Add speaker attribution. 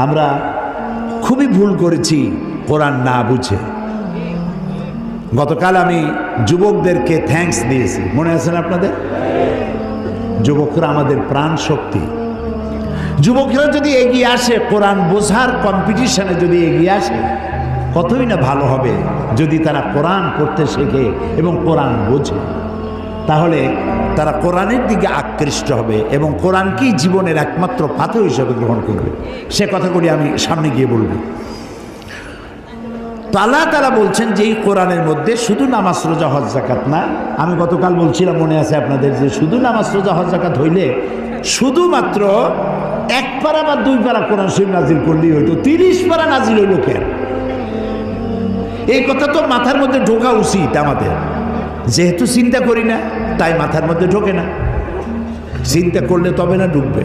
Speaker 1: আমরা খুবই ভুল করেছি কোরআন না বুঝে। গতকাল আমি যুবকদেরকে থ্যাঙ্কস দিয়েছি, মনে আছেন আপনাদের? যুবকরা আমাদের প্রাণ শক্তি। যুবকরা যদি এগিয়ে আসে, কোরআন বোঝার কম্পিটিশনে যদি এগিয়ে আসে, কতই না ভালো হবে যদি তারা কোরআন পড়তে শেখে এবং কোরআন বোঝে। তাহলে তারা কোরআনের দিকে আকৃষ্ট হবে এবং কোরআনকেই জীবনের একমাত্র পাথর হিসেবে গ্রহণ করবে। সে কথাগুলি আমি সামনে গিয়ে বলবো। তো আল্লাহ তাআলা বলছেন যে এই কোরআনের মধ্যে শুধু নামাজ রোজা হজ যাকাত না, আমি গতকাল বলছিলাম মনে আছে আপনাদের, যে শুধু নামাজ রোজা হজ যাকাত হইলে শুধুমাত্র 1 পারা বা 2 পারা কোরআন শরীফ নাজিল করলেই হইতো, 30 পারা নাজিল হইল কেন? এই কথা তো মাথার মধ্যে ঢোকা উচিত আমাদের। যেহেতু চিন্তা করি না তাই মাথার মধ্যে ঢোকে না, চিন্তা করলে তবে না ঢুকবে।